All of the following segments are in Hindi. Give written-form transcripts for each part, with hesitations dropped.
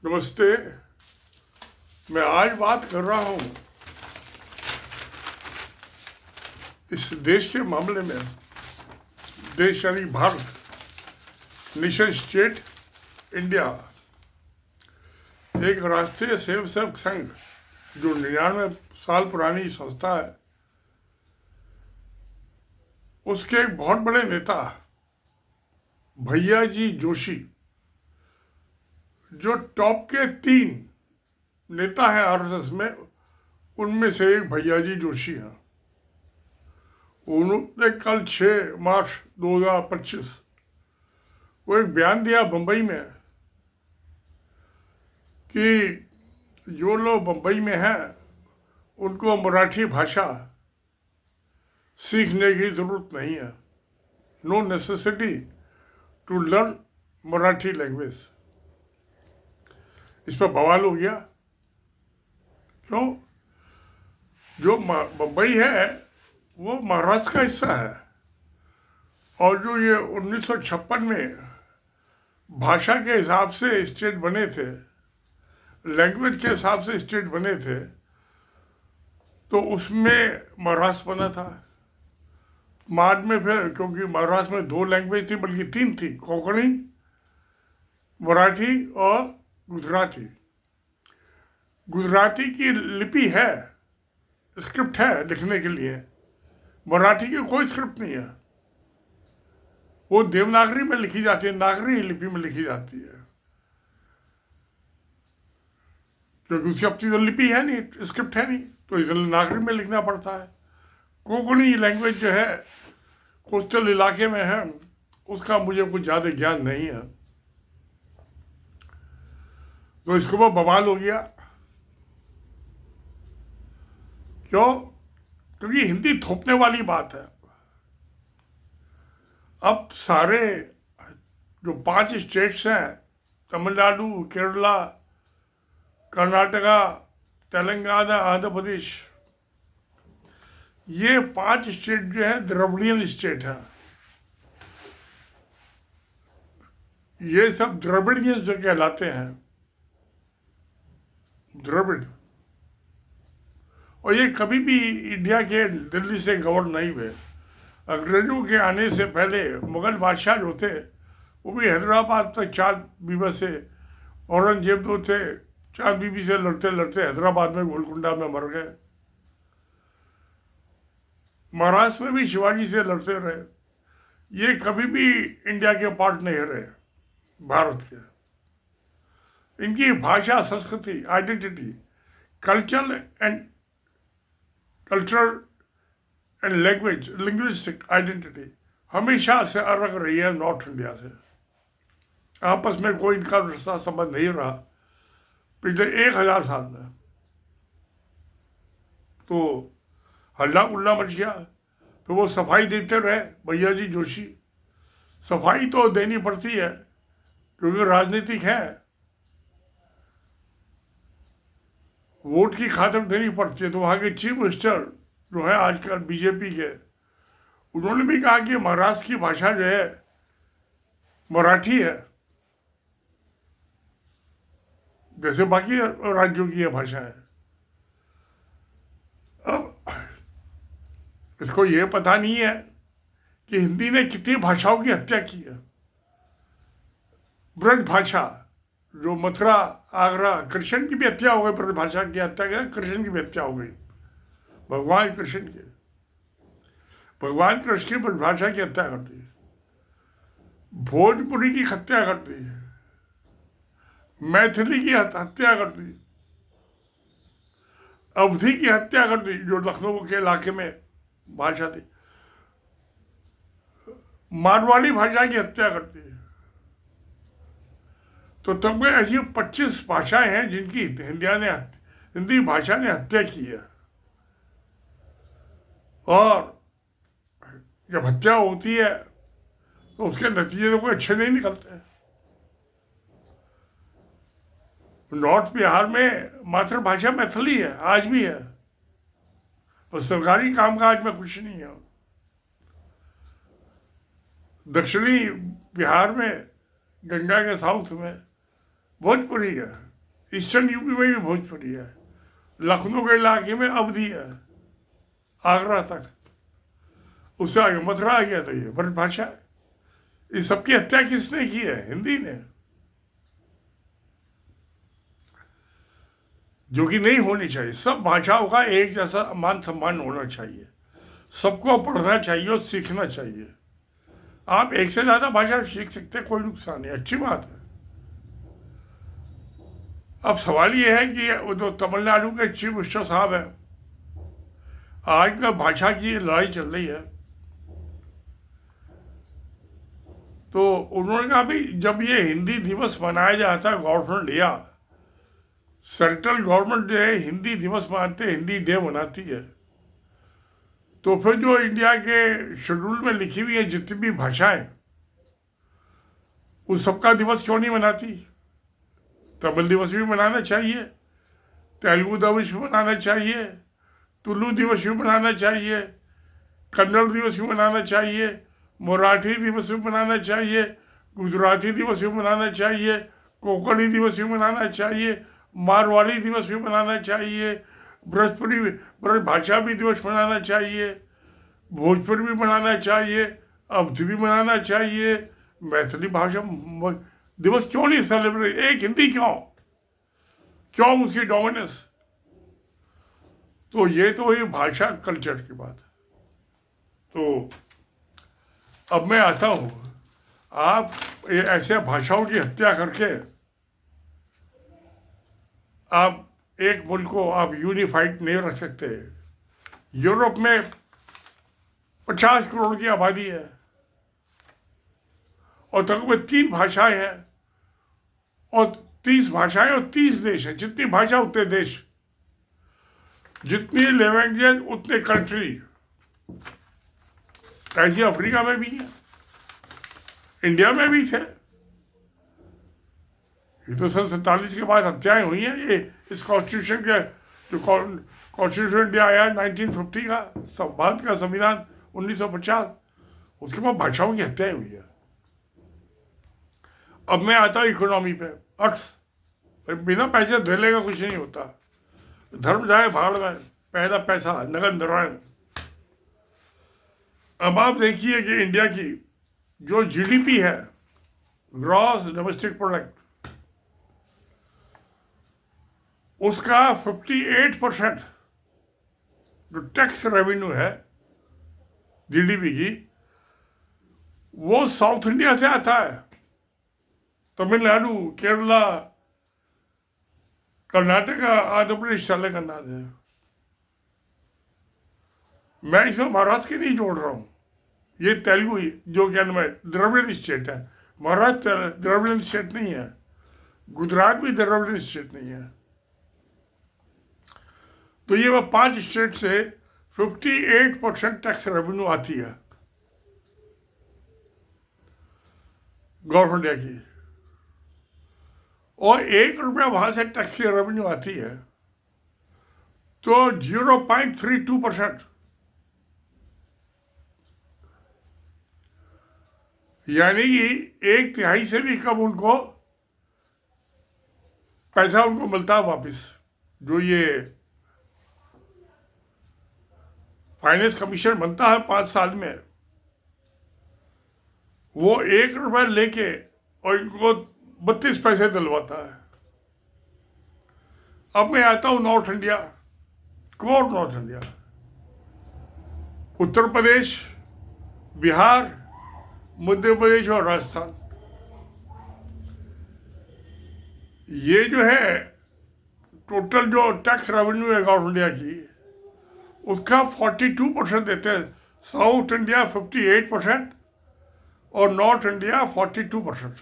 नमस्ते। मैं आज बात कर रहा हूँ इस देश के मामले में। देश यानी भारत, नेशन स्टेट इंडिया, एक राष्ट्रीय स्वयंसेवक संघ जो 99 साल पुरानी संस्था है, उसके एक बहुत बड़े नेता भैयाजी जोशी, जो टॉप के 3 नेता हैं आरएसएस में, उनमें से एक भैयाजी जोशी हैं। उन्होंने कल 6 मार्च 2025 को एक बयान दिया बम्बई में कि जो लोग बम्बई में हैं उनको मराठी भाषा सीखने की ज़रूरत नहीं है। No necessity to learn Marathi language. इस पर बवाल हो गया। क्यों? जो बम्बई है वो महाराष्ट्र का हिस्सा है, और जो ये 1956 में भाषा के हिसाब से स्टेट बने थे, लैंग्वेज के हिसाब से स्टेट बने थे, तो उसमें महाराष्ट्र बना था। बाद में फिर, क्योंकि महाराष्ट्र में 2 लैंग्वेज थी बल्कि 3 थी, कोंकणी, मराठी और गुजराती। गुजराती की लिपि है, स्क्रिप्ट है लिखने के लिए। मराठी की कोई स्क्रिप्ट नहीं है, वो देवनागरी में लिखी जाती है, नागरी लिपि में लिखी जाती है, क्योंकि उसकी अपनी तो लिपि है नहीं, स्क्रिप्ट है नहीं, तो इसलिए नागरी में लिखना पड़ता है। कोंकणी लैंग्वेज जो है कोस्टल इलाके में है, उसका मुझे कुछ ज़्यादा ज्ञान नहीं है, तो इसके ऊपर बवाल हो गया। क्यों? क्योंकि हिंदी थोपने वाली बात है। अब सारे जो 5 स्टेट्स हैं, तमिलनाडु, केरला, कर्नाटका, तेलंगाना, आंध्र प्रदेश, ये 5 स्टेट जो है द्रविड़ियन स्टेट हैं। ये सब द्रविड़ियन जो कहलाते हैं, द्रविड़। और ये कभी भी इंडिया के दिल्ली से गवर्न नहीं हुए। अंग्रेजों के आने से पहले मुगल बादशाह जो थे वो भी हैदराबाद तक 4 बीबी से, औरंगजेब जो थे 4 बीबी से लड़ते लड़ते हैदराबाद में गोलकुंडा में मर गए। महाराष्ट्र में भी शिवाजी से लड़ते रहे। ये कभी भी इंडिया के पार्ट नहीं रहे, भारत के। इनकी भाषा, संस्कृति, identity, cultural and language, linguistic identity हमेशा से अलग रही है नॉर्थ इंडिया से। आपस में कोई इनका रिश्ता संबंध नहीं रहा पिछले 1000 साल में। तो हल्ला उल्ला मच गया, तो वो सफाई देते रहे भैयाजी जोशी। सफाई तो देनी पड़ती है क्योंकि राजनीतिक है, वोट की खातिर देनी पड़ती है। तो वहाँ के चीफ मिनिस्टर जो है आजकल बीजेपी के, उन्होंने भी कहा कि महाराष्ट्र की भाषा जो है मराठी है, जैसे बाकी राज्यों की यह भाषा है। अब इसको ये पता नहीं है कि हिंदी ने कितनी भाषाओं की हत्या की है। ब्रज भाषा, जो मथुरा, आगरा, कृष्ण की भी हत्या हो गई, ब्रज भाषा की हत्या की, कृष्ण की भी हत्या हो गई। भगवान कृष्ण की ब्रज भाषा की हत्या कर दी, भोजपुरी की हत्या कर दी, मैथिली की हत्या कर दी, अवधी की हत्या कर दी, जो लखनऊ के इलाके में भाषा थी, मारवाड़ी भाषा की हत्या कर दी। तो तब में ऐसी 25 भाषाएं हैं जिनकी हिंदी भाषा ने हत्या की है। और जब हत्या होती है तो उसके नतीजे तो कोई अच्छे नहीं निकलते। नॉर्थ बिहार में मातृभाषा मैथिली है, आज भी है, और सरकारी कामकाज में कुछ नहीं है। दक्षिणी बिहार में, गंगा के साउथ में भोजपुरी है। ईस्टर्न यूपी में भी भोजपुरी है, लखनऊ के इलाके में अवधी है, आगरा तक, उससे आगे मथुरा आ गया तो ये ब्रज भाषा है। इस सबकी हत्या किसने की है? हिंदी ने, जो कि नहीं होनी चाहिए। सब भाषाओं का एक जैसा मान सम्मान होना चाहिए, सबको पढ़ना चाहिए और सीखना चाहिए। आप एक से ज्यादा भाषा सीख सकते हैं, कोई नुकसान नहीं, अच्छी बात है। अब सवाल ये है कि वो जो तमिलनाडु के चीफ मिनिस्टर साहब है, आज का भाषा की लड़ाई चल रही है, तो उन्होंने कहा भी जब ये हिंदी दिवस मनाया जाता है गवर्नमेंट इंडिया, सेंट्रल गवर्नमेंट जो है हिंदी दिवस मनाते, हिंदी डे मनाती है, तो फिर जो इंडिया के शेड्यूल में लिखी हुई है जितनी भी भाषाएं, उस सबका दिवस क्यों नहीं मनाती? तमिल दिवस भी मनाना चाहिए, तेलुगु दिवस भी मनाना चाहिए, तुलु दिवस भी मनाना चाहिए, कन्नड़ दिवस भी मनाना चाहिए, मराठी दिवस भी मनाना चाहिए, गुजराती दिवस भी मनाना चाहिए, कोंकणी दिवस भी मनाना चाहिए, मारवाड़ी दिवस भी मनाना चाहिए, ब्रज भाषा भी दिवस मनाना चाहिए, भोजपुरी भी मनाना चाहिए, अवधी भी मनाना चाहिए, मैथिली भाषा दिवस क्यों नहीं सेलिब्रेट? एक हिंदी क्यों उसकी डोमिनेंस? तो ये तो ये भाषा कल्चर की बात है। तो अब मैं आता हूं, आप ऐसे भाषाओं की हत्या करके आप एक मुल्क को आप यूनिफाइड नहीं रख सकते। यूरोप में 50 करोड़ की आबादी है और तकरीबन 3 भाषाएं हैं और 30 भाषाएं और 30 देश हैं। जितनी भाषा उतने देश, जितनी लैंग्वेज उतने कंट्री। ऐसी अफ्रीका में भी है, इंडिया में भी थे। ये तो सन 47 के बाद हत्याएं हुई हैं। ये इस कॉन्स्टिट्यूशन के जो कॉन्स्टिट्यूशन इंडिया आया 1950 का, भारत का संविधान 1950, उसके बाद भाषाओं की हत्याएं हुई है। अब मैं आता हूँ इकोनॉमी पे। बिना पैसे धैले का कुछ नहीं होता। धर्म जाए भाड़ में, पहला पैसा नगद नारायण। अब आप देखिए कि इंडिया की जो जीडीपी है, ग्रॉस डोमेस्टिक प्रोडक्ट, उसका 58% जो टैक्स रेवेन्यू है जीडीपी की, वो साउथ इंडिया से आता है। तमिलनाडु, केरला, कर्नाटका, आंध्र प्रदेश, तेलंगाना से। मैं इसमें महाराष्ट्र की नहीं जोड़ रहा हूं। ये तेलुगु जो क्या नाम है, द्रविड़ स्टेट है। महाराष्ट्र द्रविड़ स्टेट नहीं है, गुजरात भी द्रविड़ स्टेट नहीं है। तो ये वह 5 स्टेट से 58% टैक्स रेवेन्यू आती है गवर्नमेंट इंडिया की, और 1 रुपया वहां से टैक्स की रेवेन्यू आती है तो 0.32%, यानी कि 1/3 से भी कम उनको पैसा उनको मिलता है वापस। जो ये फाइनेंस कमीशन बनता है 5 साल में, वो 1 रुपया लेके और इनको 32 पैसे दिलवाता है। अब मैं आता हूं north India, core north India, Uttar Pradesh, Bihar, Madhya Pradesh और राजस्थान। ये जो है टोटल जो टैक्स रेवेन्यू है गवर्नमेंट इंडिया की, उसका 42% देते हैं। साउथ इंडिया 58% और नॉर्थ इंडिया 42%।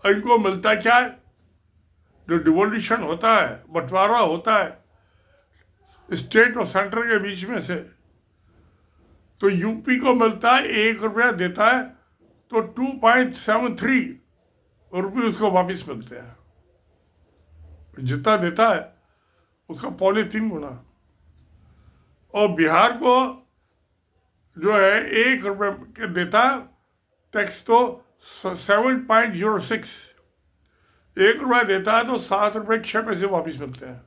इनको मिलता क्या है? जो डिवोल्यूशन होता है, बंटवारा होता है स्टेट और सेंटर के बीच में से, तो यूपी को मिलता है 1 रुपया देता है तो 2.73 रुपये उसको वापस मिलते हैं। जितना देता है उसका 3.25 गुना। और बिहार को जो है 1 रुपये देता है टैक्स, तो 7.06। 1 रुपया देता है तो 7 रुपये 6 पैसे वापिस मिलते हैं।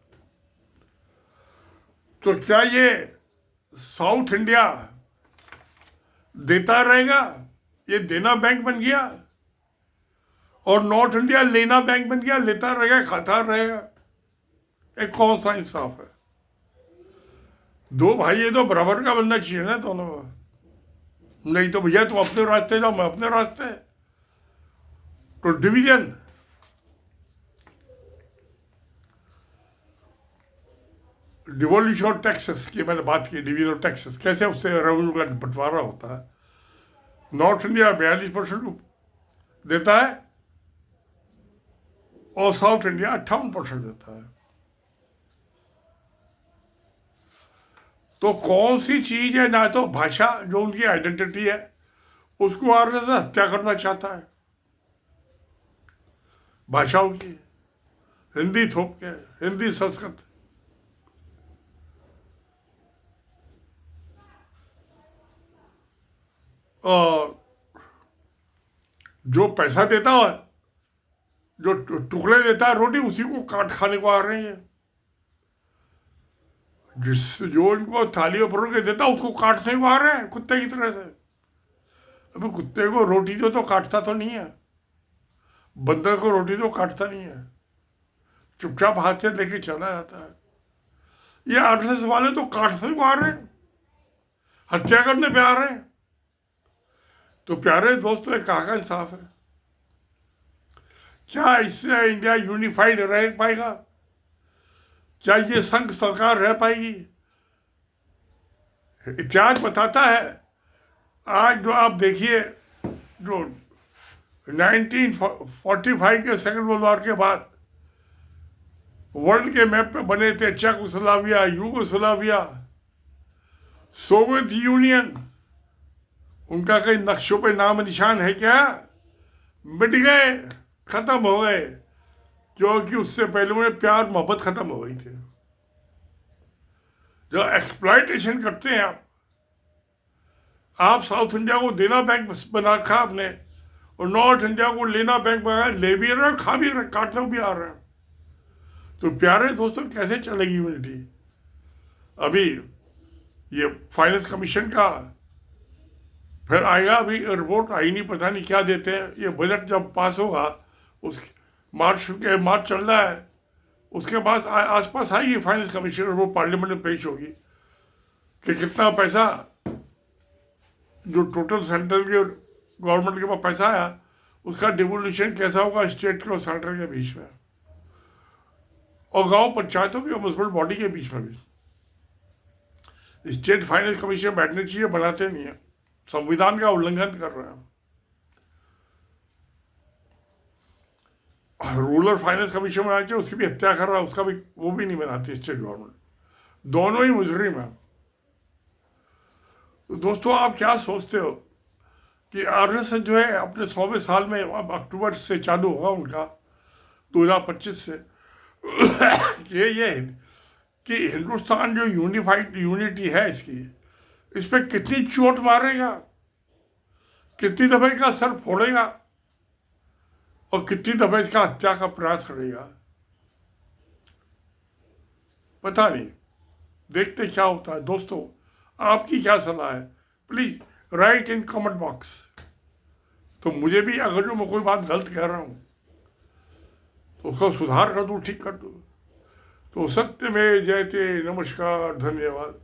तो क्या ये साउथ इंडिया देता रहेगा, ये देना बैंक बन गया, और नॉर्थ इंडिया लेना बैंक बन गया, लेता रहेगा खाता रहेगा? एक कौन सा इंसाफ है? दो भाई ये तो बराबर का बनना चाहिए ना दोनों का। नहीं तो भैया तुम अपने रास्ते जाओ, मैं अपने रास्ते। तो डिवीजन, डिवोल्यूशन टैक्सेस की मैंने बात की, डिवीजन टैक्सेस कैसे उससे रेवेन्यू का बंटवारा होता है। नॉर्थ इंडिया 42% देता है और साउथ इंडिया 58% देता है। तो कौन सी चीज है, ना तो भाषा जो उनकी आइडेंटिटी है उसको आरएसएस हत्या करना चाहता है, भाषाओं की, हिंदी थोप के, हिंदी संस्कृत। और जो पैसा देता है, जो टुकड़े देता है रोटी, उसी को काट खाने को आ रहे हैं। जो इनको थाली पर परोस के देता उसको काटने को आ रहे हैं कुत्ते की तरह से। अभी कुत्ते को रोटी तो काटता तो नहीं है, बंदर को रोटी तो काटता नहीं है, चुपचाप हाथ से लेके चला जाता है। ये आरएसएस वाले तो काटने को आ रहे हैं, हत्या करने पे आ रहे हैं। तो प्यारे दोस्तों, एक कहाँ का इंसाफ है? क्या इससे इंडिया यूनिफाइड रह पाएगा? क्या ये संघ सरकार रह पाएगी? इतिहास बताता है, आज जो आप देखिए, जो 1945 के सेकेंड वर्ल्ड वॉर के बाद वर्ल्ड के मैप पे बने थे चेकोस्लोवाकिया, यूगोस्लाविया, सोवियत यूनियन, उनका कई नक्शों पे नाम निशान है क्या? मिट गए, खत्म हो गए, क्योंकि उससे पहले उन्हें प्यार मोहब्बत खत्म हो गई थी। जो एक्सप्लॉयटेशन करते हैं आप साउथ इंडिया को देना बैंक बना रखा आपने, और नॉर्थ इंडिया को लेना बैंक बना, ले भी रहे, खा भी रहे, काटने भी आ रहे हैं। तो प्यारे दोस्तों, कैसे चलेगी यूनिटी? अभी ये फाइनेंस कमीशन का फिर आएगा, अभी रिपोर्ट आई नहीं, पता नहीं क्या देते हैं। ये बजट जब पास होगा, उस मार्च चल रहा है, उसके बाद आसपास आएगी फाइनेंस कमीशन, वो पार्लियामेंट में पेश होगी कि कितना पैसा, जो टोटल सेंट्रल के गवर्नमेंट के पास पैसा आया, उसका डिवोल्यूशन कैसा होगा स्टेट के और सेंट्रल के बीच में, और गांव पंचायतों की और म्युनिसिपल बॉडी के बीच में भी। स्टेट फाइनेंस कमीशन बैठनी चाहिए, बनाते नहीं है, संविधान का उल्लंघन कर रहे हैं। रूरल फाइनेंस कमीशन में चाहिए, उसकी भी हत्या कर रहा है, उसका भी वो भी नहीं बनाती स्टेट गवर्नमेंट। दोनों ही मुजरिम है। तो दोस्तों, आप क्या सोचते हो कि आरएसएस जो है अपने 100वें साल में, अब अक्टूबर से चालू होगा उनका 2025 से, ये कि हिंदुस्तान जो यूनिटी है इसकी, इस पर कितनी चोट मारेगा, कितनी दफे का सर फोड़ेगा, और कितनी दफे इसका हत्या का प्रयास करेगा, पता नहीं। देखते क्या होता है। दोस्तों, आपकी क्या सलाह है? Please right in comment box. तो मुझे भी, अगर जो मैं कोई बात गलत कह रहा हूं तो उसको सुधार कर दूं, ठीक कर दूं। तो सत्य में जयते। नमस्कार, धन्यवाद।